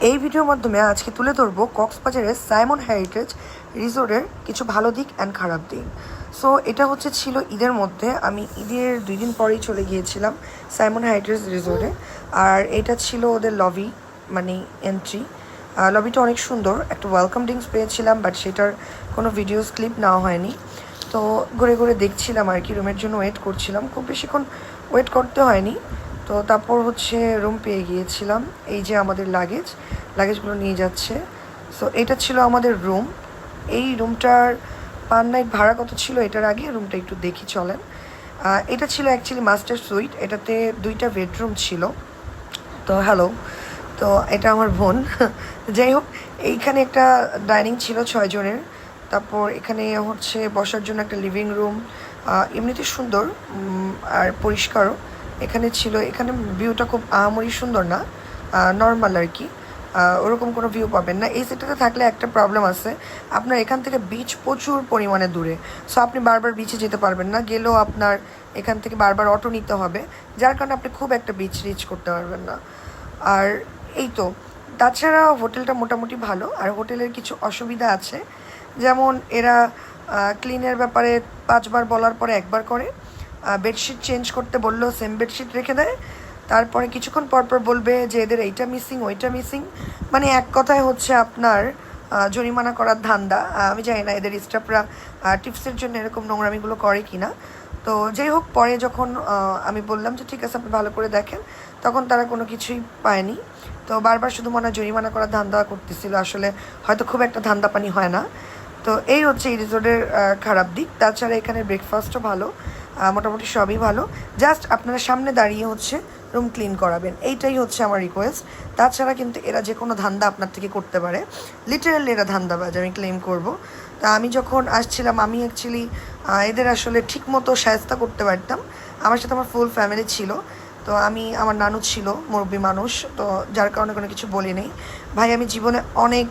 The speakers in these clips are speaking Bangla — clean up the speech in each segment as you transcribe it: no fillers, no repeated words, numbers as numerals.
এই ভিডিওর মাধ্যমে আজকে তুলে ধরবো কক্সবাজারের সাইমন হেরিটেজ রিসোর্টের কিছু ভালো দিক অ্যান্ড খারাপ দিক। সো এটা ছিল ঈদের মধ্যে, আমি ঈদের 2 দিন পরেই চলে গিয়েছিলাম সাইমন হেরিটেজ রিসোর্টে। আর এটা ছিল ওদের লবি, মানে এন্ট্রি। লবিটা অনেক সুন্দর, একটা ওয়েলকাম ড্রিঙ্কস পেয়েছিলাম, বাট সেটার কোনো ভিডিওস ক্লিপ নেওয়া হয়নি। তো ঘুরে ঘুরে দেখছিলাম আর কি, রুমের জন্য ওয়েট করছিলাম, খুব বেশিক্ষণ ওয়েট করতে হয়নি। তো তারপর রুম পেয়ে গিয়েছিলাম। এই যে আমাদের লাগেজগুলো নিয়ে যাচ্ছে। সো এটা ছিল আমাদের রুম। এই রুমটার পার নাইট ভাড়া কত ছিল এটার আগে রুমটা একটু দেখি চলেন। এটা ছিল অ্যাকচুয়ালি মাস্টার সুইট, এটাতে 2টা বেডরুম ছিল। তো হ্যালো, তো এটা আমার বোন। যাই হোক, এইখানে একটা ডাইনিং ছিল 6 জনের। তারপর এখানে বসার জন্য একটা লিভিং রুম, এমনিতে সুন্দর আর পরিষ্কারও এখানে ছিল। এখানে ভিউটা খুব আহামরি সুন্দর না, নর্মাল আর কি, ওরকম কোনো ভিউ পাবেন না। এই সেটটাতে থাকলে একটা প্রবলেম আছে, আপনার এখান থেকে বিচ প্রচুর পরিমাণে দূরে। সো আপনি বারবার বিচে যেতে পারবেন না, গেলেও আপনার এখান থেকে বারবার অটো নিতে হবে, যার কারণে আপনি খুব একটা বিচ রিচ করতে পারবেন না। আর এই তো, তাছাড়া হোটেলটা মোটামুটি ভালো। আর হোটেলের কিছু অসুবিধা আছে, যেমন এরা ক্লিনের ব্যাপারে 5বার বলার পরে 1বার করে। বেডশিট চেঞ্জ করতে বললেও সেম বেডশিট রেখে দেয়। তারপরে কিছুক্ষণ পরপর বলবে যে এদের এইটা মিসিং, ওইটা মিসিং, মানে এক কথায় আপনার জরিমানা করার ধান্দা। আমি জানি না এদের স্টাফরা টিপসের জন্য এরকম নোংরামিগুলো করে কি না। তো যাই হোক, পরে যখন আমি বললাম যে ঠিক আছে আপনি ভালো করে দেখেন, তখন তারা কোনো কিছুই পায়নি। তো বারবার শুধু মনে হয় জরিমানা করার ধান্দা করতেছিল, আসলে হয়তো খুব একটা ধান্দা পানি হয় না। তো এই এই রিসোর্টের খারাপ দিক। তাছাড়া এখানে ব্রেকফাস্টও ভালো, মোটামুটি সবই ভালো। জাস্ট আপনারা সামনে দাঁড়িয়ে রুম ক্লিন করাবেন, এইটাই আমার রিকোয়েস্ট। তাছাড়া কিন্তু এরা যে কোনো ধান্দা আপনার থেকে করতে পারে, লিটারালি এরা ধান্দাবাজ, আমি ক্লেম করব। তা আমি যখন আসছিলাম, আমি অ্যাকচুয়ালি এদের আসলে ঠিক মতো শায়েস্তা করতে পারতাম। আমার সাথে আমার ফুল ফ্যামিলি ছিল। তো আমার নানু ছিল মুরব্বী মানুষ, তো যার কারণে কোনো কিছু বলি নেই। ভাই, আমি জীবনে অনেক,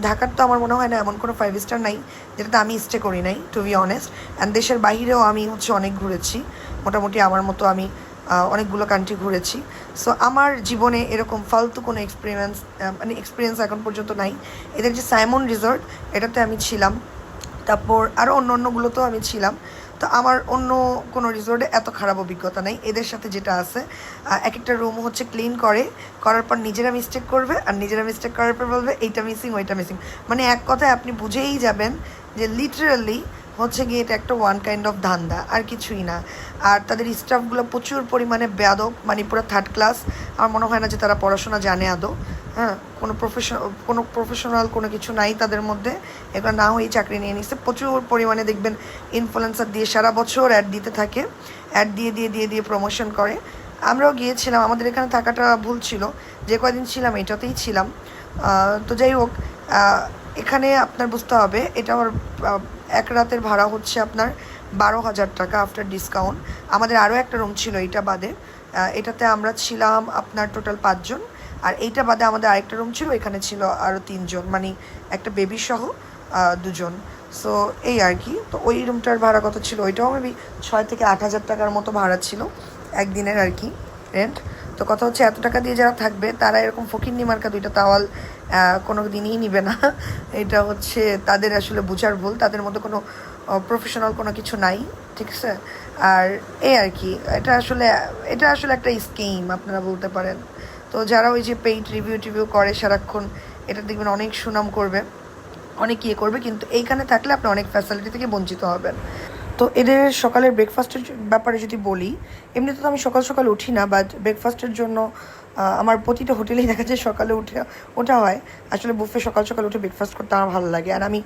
ঢাকার তো আমার মনে হয় না এমন কোনো 5 স্টার নাই যেটাতে আমি স্টে করি নাই, টু বি অনেস্ট। অ্যান্ড দেশের বাইরেও আমি অনেক ঘুরেছি, মোটামুটি আমার মতো আমি অনেকগুলো কান্ট্রি ঘুরেছি। সো আমার জীবনে এরকম ফালতু কোনো এক্সপিরিয়েন্স এখন পর্যন্ত নাই। এদের যে সাইমন রিসর্ট, এটাতে আমি ছিলাম, তারপর আরও অন্যগুলোতেও আমি ছিলাম। তো আমার অন্য কোনো রিসোর্টে এত খারাপ অভিজ্ঞতা নেই। এদের সাথে যেটা আছে, এক একটা রুম ক্লিন করার পর নিজেরা মিস্টেক করবে, আর নিজেরা মিস্টেক করার পর বলবে এইটা মিসিং, ওইটা মিসিং। মানে এক কথায় আপনি বুঝেই যাবেন যে লিটারালি গিয়ে এটা একটা ওয়ান কাইন্ড অফ ধান্দা, আর কিছুই না। আর তাদের স্টাফগুলো প্রচুর পরিমাণে বেয়াদব, মানে পুরো থার্ড ক্লাস। আমার মনে হয় না যে তারা পড়াশোনা জানে আদৌ। হ্যাঁ, কোনো প্রফেশনাল কোনো কিছু নাই তাদের মধ্যে। এগুলো না হয়েই চাকরি নিয়ে নিচ্ছে। প্রচুর পরিমাণে দেখবেন ইনফ্লুয়েন্সার দিয়ে সারা বছর অ্যাড দিতে থাকে, অ্যাড দিয়ে প্রমোশন করে। আমরাও গিয়েছিলাম, আমাদের এখানে থাকাটা ভুল ছিল, যে কয়দিন ছিলাম এটাতেই ছিলাম। তো যাই হোক, এখানে আপনার বুঝতে হবে, এটা আমার এক রাতের ভাড়া আপনার 12,000 টাকা আফটার ডিসকাউন্ট। আমাদের আরও একটা রুম ছিল এইটা বাদে, এটাতে আমরা ছিলাম আপনার টোটাল 5 জন। আর এইটা বাদে আমাদের আরেকটা রুম ছিল, এখানে ছিল আরও 3 জন, মানে একটা বেবি সহ 2 জন। সো এই আর কি। তো ওই রুমটার ভাড়া কত ছিল, ওইটাও মেবি 6 থেকে 8,000 টাকার মতো ভাড়া ছিল একদিনের আর কি রেন্ট। তো কথা এত টাকা দিয়ে যারা থাকবে তারা এরকম ফকিন্নি মার্কা 2টা তাওয়াল কোনো দিনই নিবে না। এটা তাদের আসলে বুঝার ভুল, তাদের মধ্যে কোনো প্রফেশনাল কোনো কিছু নাই, ঠিক আছে। আর এই আর কি, এটা আসলে একটা স্কিম আপনারা বলতে পারেন। তো যারা ওই যে পেইড রিভিউ করে সারাক্ষণ, এটা দেখবেন অনেক সুনাম করবে, অনেক করবে, কিন্তু এইখানে থাকলে আপনি অনেক ফ্যাসিলিটি থেকে বঞ্চিত হবেন। তো এদের সকালের ব্রেকফাস্টের ব্যাপারে যদি বলি, এমনিতে তো আমি সকাল সকাল উঠি না, বাট ব্রেকফাস্টের জন্য আমার প্রতিটা হোটেলেই দেখা যায় সকালে ওঠা হয়। আসলে বুফে সকাল সকাল উঠে ব্রেকফাস্ট করতে আমার ভালো লাগে, আর আমি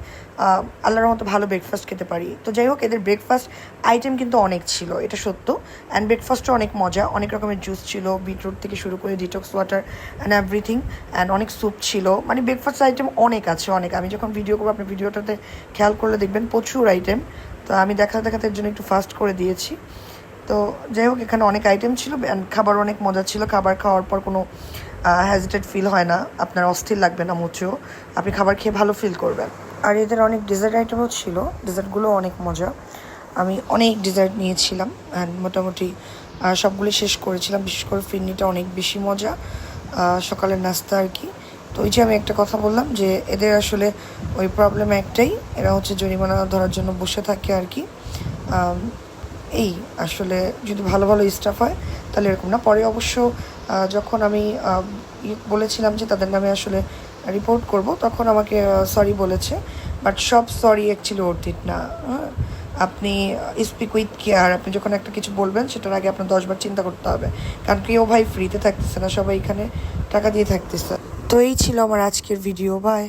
আল্লাহর মতো ভালো ব্রেকফাস্ট খেতে পারি। তো যাই হোক, এদের ব্রেকফাস্ট আইটেম কিন্তু অনেক ছিল, এটা সত্য। অ্যান্ড ব্রেকফাস্টও অনেক মজা, অনেক রকমের জুস ছিল, বিটরুট থেকে শুরু করে detox water and everything, and অনেক স্যুপ ছিল। মানে ব্রেকফাস্ট আইটেম অনেক আছে, অনেক। আমি যখন ভিডিও করবো, আপনি ভিডিওটাতে খেয়াল করলে দেখবেন প্রচুর আইটেম। তো আমি দেখাতে এর জন্য একটু ফাস্ট করে দিয়েছি। তো যাই হোক, এখানে অনেক আইটেম ছিল, খাবার অনেক মজা ছিল। খাবার খাওয়ার পর কোনো হেজিটেট ফিল হয় না, আপনার অস্থির লাগবে না মুচেও, আপনি খাবার খেয়ে ভালো ফিল করবেন। আর এদের অনেক ডেজার্ট আইটেমও ছিল, ডেজার্টগুলো অনেক মজা। আমি অনেক ডেজার্ট নিয়েছিলাম, অ্যান্ড মোটামুটি সবগুলি শেষ করেছিলাম। বিশেষ করে ফিরনিটা অনেক বেশি মজা, সকালের নাস্তা আর কি। তো ওই যে আমি একটা কথা বললাম যে এদের আসলে ওই প্রবলেম একটাই, এরা হচ্ছে জরিমানা ধরার জন্য বসে থাকে আর কি। এই আসলে যদি ভালো ভালো স্টাফ হয় তাহলে এরকম না। পরে অবশ্য যখন আমি বলেছিলাম যে তাদের নামে আসলে রিপোর্ট করব, তখন আমাকে সরি বলেছে, বাট সব সরি অ্যাকচুয়ালি অর্থিত না। হ্যাঁ, আপনি স্পিক উইথ কেয়ার, আপনি যখন একটা কিছু বলবেন সেটার আগে আপনার 10বার চিন্তা করতে হবে, কারণ কেউ ভাই ফ্রিতে থাকতেছে না, সবাই এখানে টাকা দিয়ে থাকতেছে। তো এই ছিল আমার আজকের ভিডিও, বাই।